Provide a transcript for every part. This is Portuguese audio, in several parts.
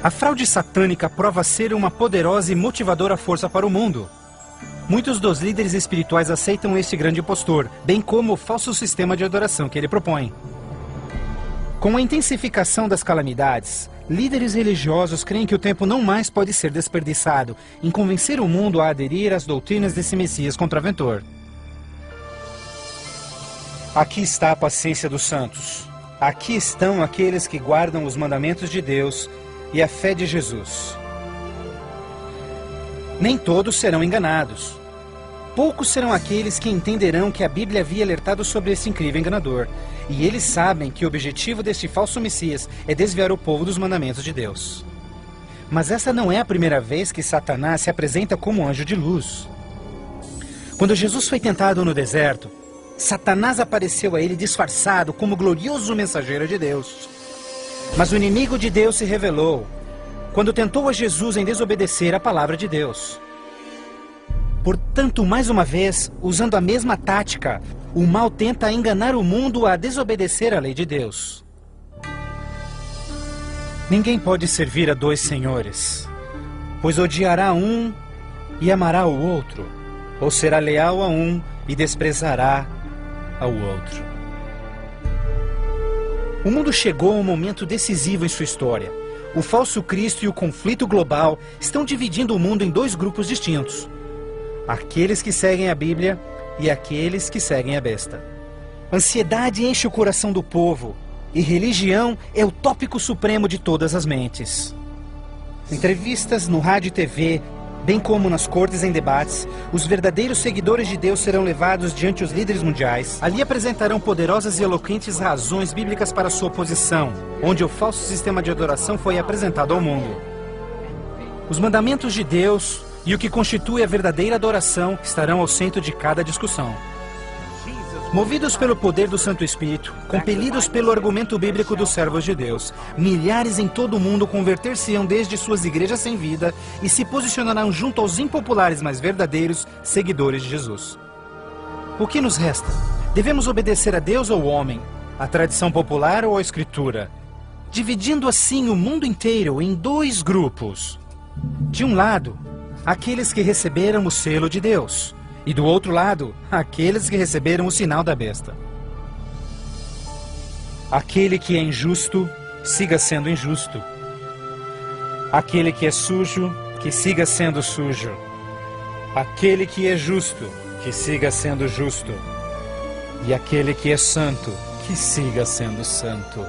A fraude satânica prova ser uma poderosa e motivadora força para o mundo. Muitos dos líderes espirituais aceitam este grande impostor, bem como o falso sistema de adoração que ele propõe. Com a intensificação das calamidades, líderes religiosos creem que o tempo não mais pode ser desperdiçado em convencer o mundo a aderir às doutrinas desse Messias contraventor. Aqui está a paciência dos santos. Aqui estão aqueles que guardam os mandamentos de Deus e a fé de Jesus. Nem todos serão enganados. Poucos serão aqueles que entenderão que a Bíblia havia alertado sobre esse incrível enganador. E eles sabem que o objetivo deste falso Messias é desviar o povo dos mandamentos de Deus. Mas essa não é a primeira vez que Satanás se apresenta como anjo de luz. Quando Jesus foi tentado no deserto, Satanás apareceu a ele disfarçado como glorioso mensageiro de Deus. Mas o inimigo de Deus se revelou quando tentou a Jesus em desobedecer a palavra de Deus. Portanto, mais uma vez, usando a mesma tática, o mal tenta enganar o mundo a desobedecer a lei de Deus. Ninguém pode servir a dois senhores, pois odiará um e amará o outro, ou será leal a um e desprezará ao outro. O mundo chegou a um momento decisivo em sua história. O falso Cristo e o conflito global estão dividindo o mundo em dois grupos distintos: aqueles que seguem a Bíblia e aqueles que seguem a besta. Ansiedade enche o coração do povo e religião é o tópico supremo de todas as mentes. Entrevistas no rádio e TV, bem como nas cortes em debates, os verdadeiros seguidores de Deus serão levados diante os líderes mundiais. Ali apresentarão poderosas e eloquentes razões bíblicas para sua oposição, onde o falso sistema de adoração foi apresentado ao mundo. Os mandamentos de Deus e o que constitui a verdadeira adoração estarão ao centro de cada discussão. Movidos pelo poder do Santo Espírito, compelidos pelo argumento bíblico dos servos de Deus, milhares em todo o mundo converter-se-ão desde suas igrejas sem vida e se posicionarão junto aos impopulares, mas verdadeiros seguidores de Jesus. O que nos resta? Devemos obedecer a Deus ou ao homem, à tradição popular ou à Escritura, dividindo assim o mundo inteiro em dois grupos. De um lado, aqueles que receberam o selo de Deus, e do outro lado, aqueles que receberam o sinal da besta. Aquele que é injusto, siga sendo injusto. Aquele que é sujo, que siga sendo sujo. Aquele que é justo, que siga sendo justo. E aquele que é santo, que siga sendo santo.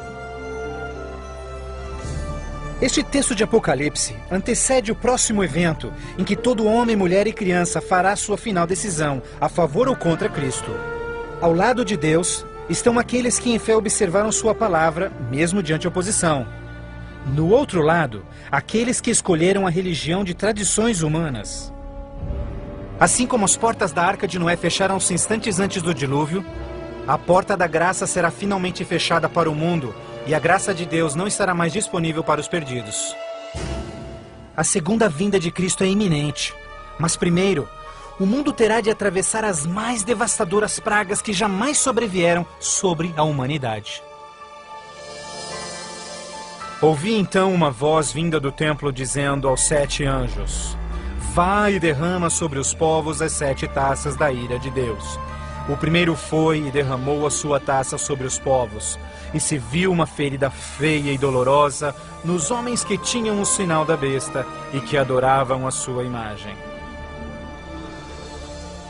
Este texto de Apocalipse antecede o próximo evento em que todo homem, mulher e criança fará sua final decisão, a favor ou contra Cristo. Ao lado de Deus estão aqueles que em fé observaram sua palavra, mesmo diante oposição. No outro lado, aqueles que escolheram a religião de tradições humanas. Assim como as portas da Arca de Noé fecharam-se instantes antes do dilúvio, a porta da graça será finalmente fechada para o mundo, e a graça de Deus não estará mais disponível para os perdidos. A segunda vinda de Cristo é iminente, mas primeiro, o mundo terá de atravessar as mais devastadoras pragas que jamais sobrevieram sobre a humanidade. Ouvi então uma voz vinda do templo dizendo aos 7 anjos: Vai e derrama sobre os povos as 7 taças da ira de Deus. O primeiro foi e derramou a sua taça sobre os povos, e se viu uma ferida feia e dolorosa nos homens que tinham o sinal da besta e que adoravam a sua imagem.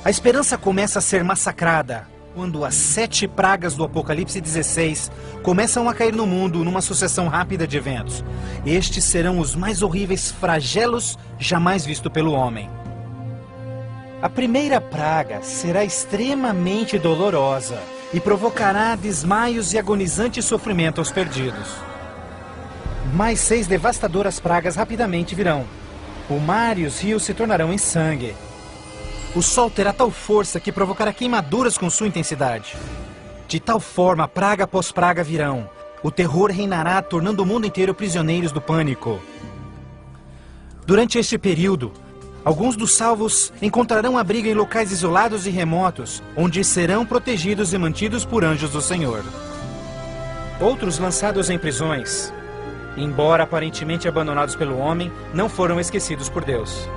A esperança começa a ser massacrada quando as 7 pragas do Apocalipse 16 começam a cair no mundo numa sucessão rápida de eventos. Estes serão os mais horríveis flagelos jamais vistos pelo homem. A primeira praga será extremamente dolorosa e provocará desmaios e agonizante sofrimento aos perdidos. Mais 6 devastadoras pragas rapidamente virão. O mar e os rios se tornarão em sangue. O sol terá tal força que provocará queimaduras com sua intensidade. De tal forma, praga após praga virão. O terror reinará, tornando o mundo inteiro prisioneiros do pânico. Durante este período, alguns dos salvos encontrarão abrigo em locais isolados e remotos, onde serão protegidos e mantidos por anjos do Senhor. Outros lançados em prisões. embora aparentemente abandonados pelo homem, não foram esquecidos por Deus.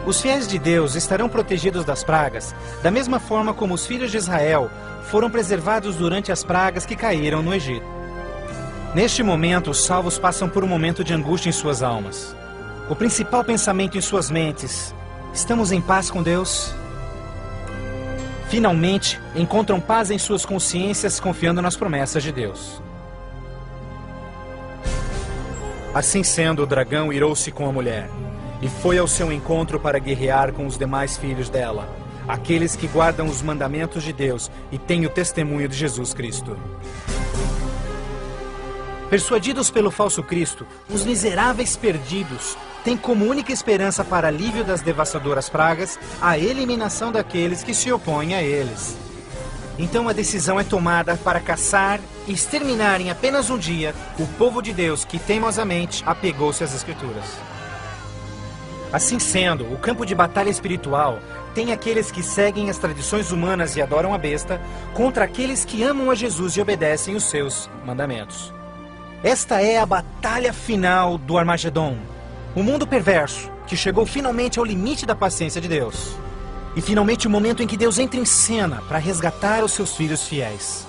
Os fiéis de Deus estarão protegidos das pragas, da mesma forma como os filhos de Israel foram preservados durante as pragas que caíram no Egito. Neste momento, os salvos passam por um momento de angústia em suas almas. O principal pensamento em suas mentes: estamos em paz com Deus? Finalmente, encontram paz em suas consciências, confiando nas promessas de Deus. Assim sendo, o dragão irou-se com a mulher e foi ao seu encontro para guerrear com os demais filhos dela, aqueles que guardam os mandamentos de Deus e têm o testemunho de Jesus Cristo. Persuadidos pelo falso Cristo, os miseráveis perdidos têm como única esperança para alívio das devastadoras pragas a eliminação daqueles que se opõem a eles. Então a decisão é tomada para caçar e exterminar em apenas um dia o povo de Deus que teimosamente apegou-se às Escrituras. Assim sendo, o campo de batalha espiritual tem aqueles que seguem as tradições humanas e adoram a besta contra aqueles que amam a Jesus e obedecem os seus mandamentos. Esta é a batalha final do Armagedon, o mundo perverso que chegou finalmente ao limite da paciência de Deus. E finalmente o momento em que Deus entra em cena para resgatar os seus filhos fiéis.